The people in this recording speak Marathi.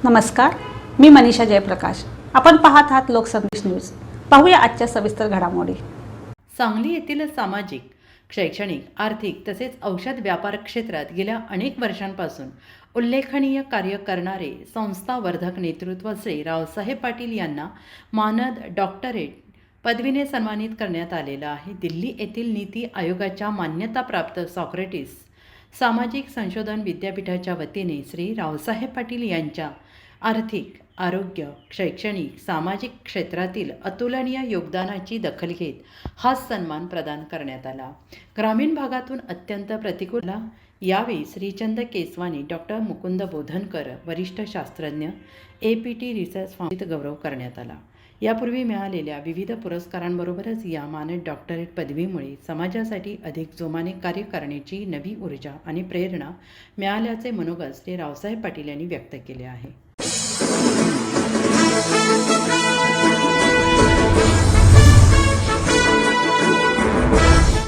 नमस्कार, मी मनीषा जयप्रकाश. आपण पाहत आहात लोकसंदेश न्यूज. पाहूया आजच्या सविस्तर घडामोडी. सांगली येथील सामाजिक, शैक्षणिक, आर्थिक तसेच औषध व्यापार क्षेत्रात गेल्या अनेक वर्षांपासून उल्लेखनीय कार्य करणारे संस्थावर्धक नेतृत्व श्री रावसाहेब पाटील यांना मानद डॉक्टरेट पदवीने सन्मानित करण्यात आलेलं आहे. दिल्ली येथील नीती आयोगाच्या मान्यताप्राप्त सॉक्रेटिस सामाजिक संशोधन विद्यापीठाच्या वतीने श्री रावसाहेब पाटील यांच्या आर्थिक, आरोग्य, शैक्षणिक, सामाजिक क्षेत्रातील अतुलनीय योगदानाची दखल घेत हा सन्मान प्रदान करण्यात आला. ग्रामीण भागातून अत्यंत प्रतिकूल यावेळी श्रीचंद केसवानी, डॉक्टर मुकुंद बोधनकर, वरिष्ठ शास्त्रज्ञ, APT रिसर्च फाउंडेशन गौरव करण्यात आला. यापूर्वी मिळालेल्या विविध पुरस्कारांबरोबरच या मानद डॉक्टरेट पदवीमुळे समाजासाठी अधिक जोमाने कार्य करण्याची नवी ऊर्जा आणि प्रेरणा मिळाल्याचे मनोगत श्री रावसाहेब पाटील यांनी व्यक्त केले आहे.